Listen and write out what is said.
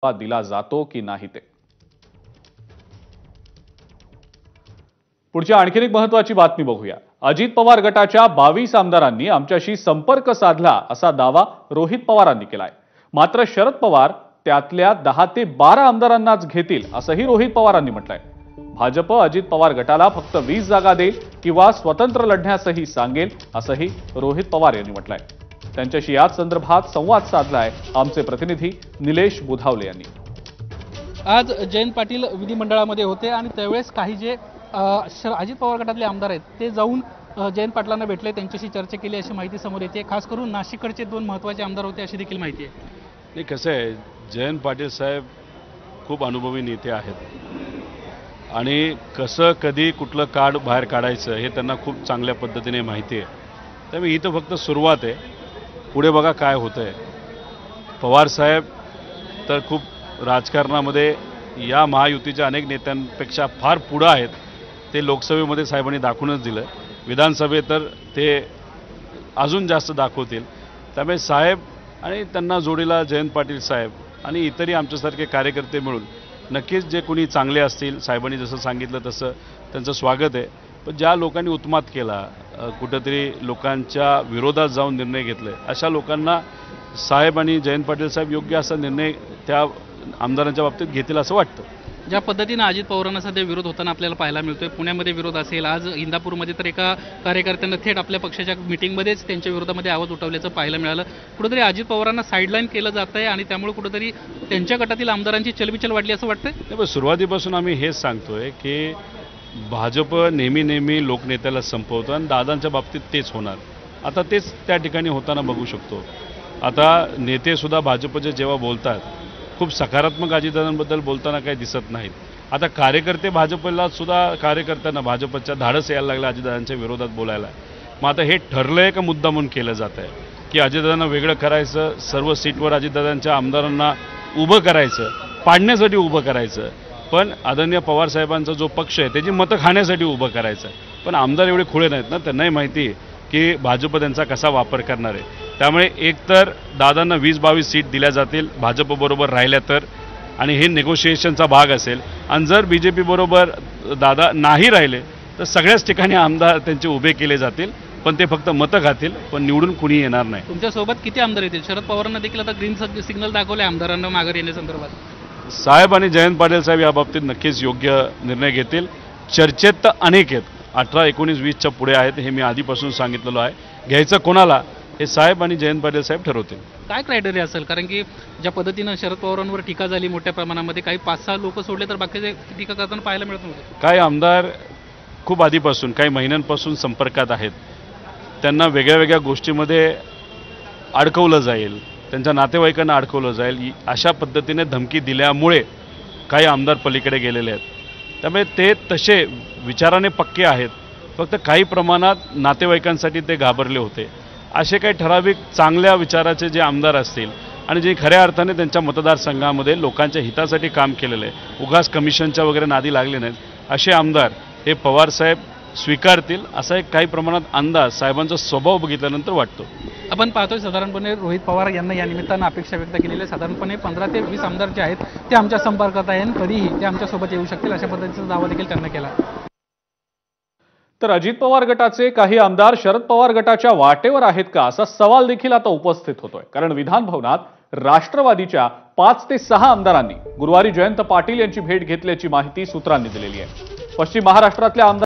दिला जातो की नाही ते। पुढची आणखी एक महत्त्वाची बातमी बघूया। अजित पवार गटाच्या 22 आमदारांनी आमच्याशी संपर्क साधला असा दावा रोहित पवारांनी केलाय। मात्र शरद पवार त्यातल्या 10 ते 12 आमदारांनाच घेतील असंही रोहित पवारांनी म्हटलंय। भाजप अजित पवार गटाला फक्त 20 जागा देईल किंवा स्वतंत्र लढण्यासही सांगेल असंही रोहित पवार यांनी म्हटलंय। त्यांच्याशी याच संदर्भात संवाद साधलाय आमचे प्रतिनिधी निलेश बुधावले यांनी। आज जयंत पाटील विधिमंडळामध्ये होते आणि त्यावेळेस काही जे अजित पवार गटातले आमदार आहेत ते जाऊन जयंत पाटलांना भेटले, त्यांच्याशी चर्चा केली अशी माहिती समोर येते। खास करून नाशिककडचे 2 महत्त्वाचे आमदार होते अशी देखील माहिती आहे। नाही, कसं आहे, जयंत पाटील साहेब खूप अनुभवी नेते आहेत आणि कसं कधी कुठलं कार्ड बाहेर काढायचं हे त्यांना खूप चांगल्या पद्धतीने माहिती आहे। त्यामुळे ही तर फक्त सुरुवात आहे, पुढे बघा काय होतंय। पवार साहेब तर खूप राजकारणामध्ये या महायुतीच्या अनेक नेत्यांपेक्षा फार पुढे आहेत। ते लोकसभेमध्ये साहेबांनी दाखवूनच दिलं, विधानसभेत तर ते अजून जास्त दाखवतील। त्यामुळे साहेब आणि त्यांना जोडीला जयंत पाटील साहेब आणि इतरही आमच्यासारखे कार्यकर्ते मिळून नक्कीच जे कोणी चांगले असतील, साहेबांनी जसं सांगितलं तसं त्यांचं स्वागत आहे। पण ज्या लोकांनी उत्मात केला, कुठेतरी लोकांच्या विरोधात जाऊन निर्णय घेतले, अशा लोकांना साहेब आणि जयंत पाटील साहेब योग्य असा निर्णय त्या आमदारांच्या बाबतीत घेतील असं वाटतं। ज्या पद्धतीने अजित पवारांना सध्या विरोध होताना आपल्याला पाहायला मिळतोय, पुण्यामध्ये विरोध असेल, आज इंदापूरमध्ये तर एका कार्यकर्त्यांना थेट आपल्या पक्षाच्या मीटिंगमध्येच त्यांच्या विरोधामध्ये आवाज उठवल्याचं पाहायला मिळालं। कुठेतरी अजित पवारांना साईडलाईन केलं जात आहे आणि त्यामुळे कुठेतरी त्यांच्या गटातील आमदारांची चलबिचल वाढली असं वाटतंय। सुरुवातीपासून आम्ही हेच सांगतोय की भाजप नेहमी लोकनेत्याला संपवतं आणि दादांच्या बाबतीत तेच होणार। आता तेच त्या ठिकाणी होताना बघू शकतो। आता नेतेसुद्धा भाजपचे जेव्हा बोलतात खूप सकारात्मक अजितदादांबद्दल बोलताना काही दिसत नाहीत। आता कार्यकर्ते भाजपला सुद्धा कार्यकर्त्यांना भाजपच्या धाडस यायला लागला अजितदादांच्या विरोधात बोलायला। मग आता हे ठरलंय का मुद्दा म्हणून केलं जात आहे की अजितदादांना वेगळं करायचं, सर्व सीटवर अजितदादांच्या आमदारांना उभं करायचं, पाडण्यासाठी उभं करायचं, पण आदरणीय पवार साहेबांचा जो पक्ष आहे त्याची मतं खाण्यासाठी उभं करायचं। पण आमदार एवढे खुळे नाहीत ना, त्यांनाही माहिती आहे की भाजप त्यांचा कसा वापर करणार आहे। त्यामुळे एकतर दादांना 20-22 सीट दिल्या जातील भाजपबरोबर राहिल्या तर, आणि हे नेगोशिएशनचा भाग असेल। आणि जर बीजेपी बरोबर दादा नाही राहिले तर सगळ्याच ठिकाणी आमदार त्यांचे उभे केले जातील, पण ते फक्त मतं खातील, पण निवडून कुणी येणार नाही। तुमच्यासोबत किती आमदार येतील? शरद पवारांना देखील आता ग्रीन सिग्नल दाखवले आमदारांना माघार येण्यासंदर्भात। साहेब आणि जयंत पाटील साहेब या बाबतीत नक्कीच योग्य निर्णय घेतील। चर्चेत तर अनेक आहेत, 18, 19, 20च्या पुढे आहेत, हे मी आधीपासून सांगितलेलं आहे। घ्यायचं कोणाला हे साहेब आणि जयंत पाटील साहेब ठरवतील। काय क्रायटेरिया असेल? कारण की ज्या पद्धतीनं शरद पवारांवर टीका झाली मोठ्या प्रमाणामध्ये, काही 5-6 लोक सोडले तर बाकीचे टीका करताना पाहायला मिळत नव्हते। काही आमदार खूप आधीपासून काही महिन्यांपासून संपर्कात आहेत, त्यांना वेगळ्या गोष्टीमध्ये अडकवलं जाईल, त्यांच्या नातेवाईकांना अडकवलं जाईल, अशा पद्धतीने धमकी दिल्यामुळे काही आमदार पलीकडे गेलेले आहेत। त्यामुळे ते तसे विचाराने पक्के आहेत, फक्त काही प्रमाणात नातेवाईकांसाठी ते घाबरले होते। असे काही ठराविक चांगल्या विचाराचे जे आमदार असतील आणि जे खऱ्या अर्थाने त्यांच्या मतदारसंघामध्ये लोकांच्या हितासाठी काम केलेलं आहे, उगाच कमिशनच्या वगैरे नादी लागले नाहीत, असे आमदार हे पवारसाहेब स्वीकारतील असा एक काही प्रमाणात अंदाज साहेबांचा स्वभाव बघितल्यानंतर वाटतो। आपण पाहतोय साधारणपणे रोहित पवार यांना या निमित्तानं अपेक्षा व्यक्त केलेली आहे। साधारणपणे 15 ते 20 आमदार जे आहेत ते आमच्या संपर्कात आहेत आणि कधीही ते आमच्यासोबत येऊ शकतील अशा पद्धतीचा दावा देखील त्यांना केला। तर अजित पवार गटाचे काही आमदार शरद पवार गटाच्या वाटेवर आहेत का असा सवाल देखील आता उपस्थित होतोय। कारण विधान भवनात राष्ट्रवादीच्या 5 ते 6 आमदारांनी गुरुवारी जयंत पाटील यांची भेट घेतल्याची माहिती सूत्रांनी दिलेली आहे। पश्चिम महाराष्ट्रातल्या आमदार